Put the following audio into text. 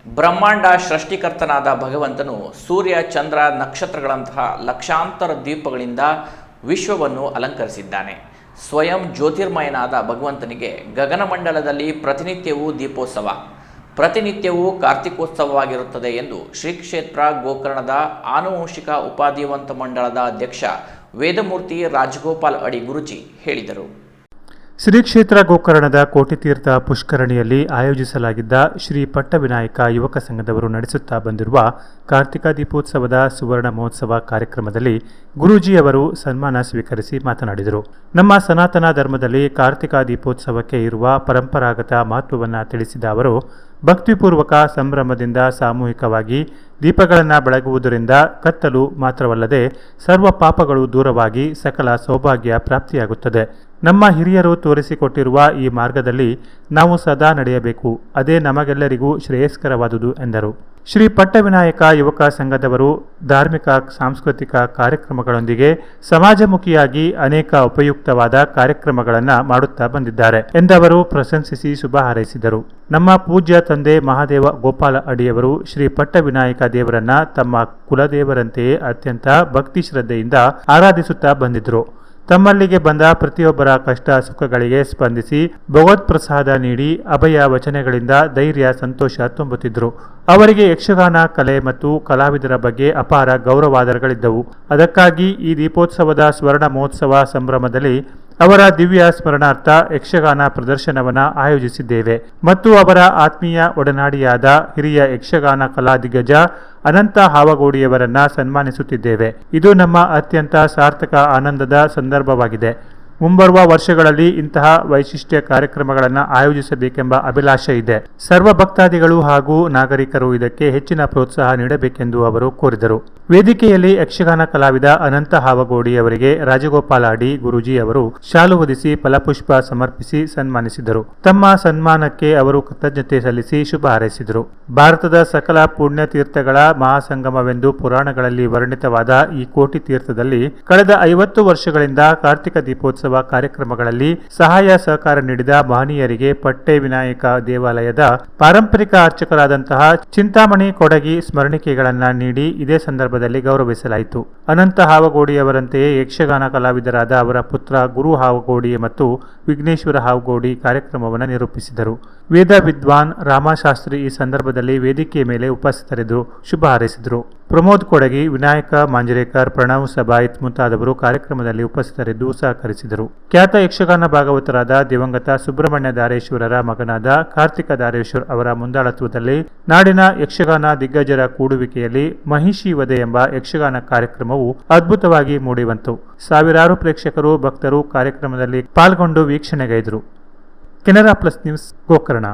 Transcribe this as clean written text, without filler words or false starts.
ಬ್ರಹ್ಮಾಂಡ ಸೃಷ್ಟಿಕರ್ತನಾದ ಭಗವಂತನು ಸೂರ್ಯ, ಚಂದ್ರ, ನಕ್ಷತ್ರಗಳಂತಹ ಲಕ್ಷಾಂತರ ದೀಪಗಳಿಂದ ವಿಶ್ವವನ್ನು ಅಲಂಕರಿಸಿದ್ದಾನೆ. ಸ್ವಯಂ ಜ್ಯೋತಿರ್ಮಯನಾದ ಭಗವಂತನಿಗೆ ಗಗನಮಂಡಲದಲ್ಲಿ ಪ್ರತಿನಿತ್ಯವೂ ದೀಪೋತ್ಸವ, ಪ್ರತಿನಿತ್ಯವೂ ಕಾರ್ತಿಕೋತ್ಸವವಾಗಿರುತ್ತದೆ ಎಂದು ಶ್ರೀ ಕ್ಷೇತ್ರ ಗೋಕರ್ಣದ ಆನುವಂಶಿಕ ಉಪಾಧಿವಂತ ಮಂಡಳದ ಅಧ್ಯಕ್ಷ ವೇದಮೂರ್ತಿ ರಾಜಗೋಪಾಲ್ ಅಡಿ ಗುರೂಜಿ ಹೇಳಿದರು. ಶ್ರೀ ಕ್ಷೇತ್ರ ಗೋಕರ್ಣದ ಕೋಟಿತೀರ್ಥ ಪುಷ್ಕರಣಿಯಲ್ಲಿ ಆಯೋಜಿಸಲಾಗಿದ್ದ ಶ್ರೀ ಪಟ್ಟವಿನಾಯಕ ಯುವಕ ಸಂಘದವರು ನಡೆಸುತ್ತಾ ಬಂದಿರುವ ಕಾರ್ತಿಕ ದೀಪೋತ್ಸವದ ಸುವರ್ಣ ಮಹೋತ್ಸವ ಕಾರ್ಯಕ್ರಮದಲ್ಲಿ ಗುರೂಜಿಯವರು ಸನ್ಮಾನ ಸ್ವೀಕರಿಸಿ ಮಾತನಾಡಿದರು. ನಮ್ಮ ಸನಾತನ ಧರ್ಮದಲ್ಲಿ ಕಾರ್ತಿಕ ದೀಪೋತ್ಸವಕ್ಕೆ ಇರುವ ಪರಂಪರಾಗತ ಮಹತ್ವವನ್ನು ತಿಳಿಸಿದ ಅವರು, ಭಕ್ತಿಪೂರ್ವಕ ಸಂಭ್ರಮದಿಂದ ಸಾಮೂಹಿಕವಾಗಿ ದೀಪಗಳನ್ನು ಬೆಳಗುವುದರಿಂದ ಕತ್ತಲು ಮಾತ್ರವಲ್ಲದೆ ಸರ್ವ ಪಾಪಗಳು ದೂರವಾಗಿ ಸಕಲ ಸೌಭಾಗ್ಯ ಪ್ರಾಪ್ತಿಯಾಗುತ್ತದೆ. ನಮ್ಮ ಹಿರಿಯರು ತೋರಿಸಿಕೊಟ್ಟಿರುವ ಈ ಮಾರ್ಗದಲ್ಲಿ ನಾವು ಸದಾ ನಡೆಯಬೇಕು. ಅದೇ ನಮಗೆಲ್ಲರಿಗೂ ಶ್ರೇಯಸ್ಕರವಾದುದು ಎಂದರು. ಶ್ರೀ ಪಟ್ಟವಿನಾಯಕ ಯುವಕ ಸಂಘದವರು ಧಾರ್ಮಿಕ ಸಾಂಸ್ಕೃತಿಕ ಕಾರ್ಯಕ್ರಮಗಳೊಂದಿಗೆ ಸಮಾಜಮುಖಿಯಾಗಿ ಅನೇಕ ಉಪಯುಕ್ತವಾದ ಕಾರ್ಯಕ್ರಮಗಳನ್ನು ಮಾಡುತ್ತಾ ಬಂದಿದ್ದಾರೆ ಎಂದವರು ಪ್ರಶಂಸಿಸಿ ಶುಭ ಹಾರೈಸಿದರು. ನಮ್ಮ ಪೂಜ್ಯ ತಂದೆ ಮಹಾದೇವ ಗೋಪಾಲ ಅಡಿಯವರು ಶ್ರೀ ಪಟ್ಟವಿನಾಯಕ ದೇವರನ್ನ ತಮ್ಮ ಕುಲದೇವರಂತೆಯೇ ಅತ್ಯಂತ ಭಕ್ತಿ ಶ್ರದ್ಧೆಯಿಂದ ಆರಾಧಿಸುತ್ತಾ ಬಂದಿದ್ರು. ತಮ್ಮಲ್ಲಿಗೆ ಬಂದ ಪ್ರತಿಯೊಬ್ಬರ ಕಷ್ಟ ಸುಖಗಳಿಗೆ ಸ್ಪಂದಿಸಿ ಭಗವತ್ಪ್ರಸಾದ ನೀಡಿ ಅಭಯ ವಚನಗಳಿಂದ ಧೈರ್ಯ, ಸಂತೋಷ ತುಂಬುತ್ತಿದ್ದರು. ಅವರಿಗೆ ಯಕ್ಷಗಾನ ಕಲೆ ಮತ್ತು ಕಲಾವಿದರ ಬಗ್ಗೆ ಅಪಾರ ಗೌರವಾದರಗಳಿದ್ದವು. ಅದಕ್ಕಾಗಿ ಈ ದೀಪೋತ್ಸವದ ಸ್ವರ್ಣ ಮಹೋತ್ಸವ ಸಂಭ್ರಮದಲ್ಲಿ ಅವರ ದಿವ್ಯ ಸ್ಮರಣಾರ್ಥ ಯಕ್ಷಗಾನ ಪ್ರದರ್ಶನವನ್ನು ಆಯೋಜಿಸಿದ್ದೇವೆ ಮತ್ತು ಅವರ ಆತ್ಮೀಯ ಒಡನಾಡಿಯಾದ ಹಿರಿಯ ಯಕ್ಷಗಾನ ಕಲಾ ದಿಗ್ಗಜ ಅನಂತ ಹಾವಗೋಡಿಯವರನ್ನ ಸನ್ಮಾನಿಸುತ್ತಿದ್ದೇವೆ. ಇದು ನಮ್ಮ ಅತ್ಯಂತ ಸಾರ್ಥಕ ಆನಂದದ ಸಂದರ್ಭವಾಗಿದೆ. ಮುಂಬರುವ ವರ್ಷಗಳಲ್ಲಿ ಇಂತಹ ವೈಶಿಷ್ಟ್ಯ ಕಾರ್ಯಕ್ರಮಗಳನ್ನು ಆಯೋಜಿಸಬೇಕೆಂಬ ಅಭಿಲಾಷೆ ಇದೆ. ಸರ್ವ ಭಕ್ತಾದಿಗಳು ಹಾಗೂ ನಾಗರಿಕರು ಇದಕ್ಕೆ ಹೆಚ್ಚಿನ ಪ್ರೋತ್ಸಾಹ ನೀಡಬೇಕೆಂದು ಅವರು ಕೋರಿದರು. ವೇದಿಕೆಯಲ್ಲಿ ಯಕ್ಷಗಾನ ಕಲಾವಿದ ಅನಂತ ಹಾವಗೋಡಿ ಅವರಿಗೆ ರಾಜಗೋಪಾಲ ಅಡಿ ಗುರೂಜಿ ಅವರು ಶಾಲು ಹೊದಿಸಿ ಫಲಪುಷ್ಪ ಸಮರ್ಪಿಸಿ ಸನ್ಮಾನಿಸಿದರು. ತಮ್ಮ ಸನ್ಮಾನಕ್ಕೆ ಅವರು ಕೃತಜ್ಞತೆ ಸಲ್ಲಿಸಿ ಶುಭ ಹಾರೈಸಿದರು. ಭಾರತದ ಸಕಲ ಪುಣ್ಯ ತೀರ್ಥಗಳ ಮಹಾಸಂಗಮವೆಂದು ಪುರಾಣಗಳಲ್ಲಿ ವರ್ಣಿತವಾದ ಈ ಕೋಟಿ ತೀರ್ಥದಲ್ಲಿ ಕಳೆದ 50 ವರ್ಷಗಳಿಂದ ಕಾರ್ತಿಕ ದೀಪೋತ್ಸವ ಕಾರ್ಯಕ್ರಮಗಳಲ್ಲಿ ಸಹಾಯ ಸಹಕಾರ ನೀಡಿದ ಮಹನೀಯರಿಗೆ ಪಟ್ಟೆ ವಿನಾಯಕ ದೇವಾಲಯದ ಪಾರಂಪರಿಕ ಅರ್ಚಕರಾದಂತಹ ಚಿಂತಾಮಣಿ ಕೊಡಗಿ ಸ್ಮರಣಿಕೆಗಳನ್ನು ನೀಡಿ ಇದೇ ಸಂದರ್ಭದಲ್ಲಿ ಗೌರವಿಸಲಾಯಿತು. ಅನಂತ ಹಾವಗೋಡಿಯವರಂತೆಯೇ ಯಕ್ಷಗಾನ ಕಲಾವಿದರಾದ ಅವರ ಪುತ್ರ ಗುರು ಹಾವಗೋಡಿ ಮತ್ತು ವಿಘ್ನೇಶ್ವರ ಹಾವಗೋಡಿ ಕಾರ್ಯಕ್ರಮವನ್ನು ನಿರೂಪಿಸಿದರು. ವೇದ ವಿದ್ವಾನ್ ರಾಮಶಾಸ್ತ್ರಿ ಈ ಸಂದರ್ಭದಲ್ಲಿ ವೇದಿಕೆಯ ಮೇಲೆ ಉಪಸ್ಥಿತರಿದ್ದು ಶುಭ ಹಾರೈಸಿದರು. ಪ್ರಮೋದ್ ಕೊಡಗಿ, ವಿನಾಯಕ ಮಾಂಜರೇಕರ್, ಪ್ರಣವ್ ಸಬಾಯಿತ್ ಮುಂತಾದವರು ಕಾರ್ಯಕ್ರಮದಲ್ಲಿ ಉಪಸ್ಥಿತರಿದ್ದು ಸಹಕರಿಸಿದರು. ಖ್ಯಾತ ಯಕ್ಷಗಾನ ಭಾಗವತರಾದ ದಿವಂಗತ ಸುಬ್ರಹ್ಮಣ್ಯ ದಾರೇಶ್ವರರ ಮಗನಾದ ಕಾರ್ತಿಕ ದಾರೇಶ್ವರ್ ಅವರ ಮುಂದಾಳತ್ವದಲ್ಲಿ ನಾಡಿನ ಯಕ್ಷಗಾನ ದಿಗ್ಗಜರ ಕೂಡುವಿಕೆಯಲ್ಲಿ ಮಹಿಷಿ ವಧೆ ಎಂಬ ಯಕ್ಷಗಾನ ಕಾರ್ಯಕ್ರಮವು ಅದ್ಭುತವಾಗಿ ಮೂಡಿಬಂತು. ಸಾವಿರಾರು ಪ್ರೇಕ್ಷಕರು, ಭಕ್ತರು ಕಾರ್ಯಕ್ರಮದಲ್ಲಿ ಪಾಲ್ಗೊಂಡು ವೀಕ್ಷಣೆಗೈದರು. Canara plus news, Gokarna.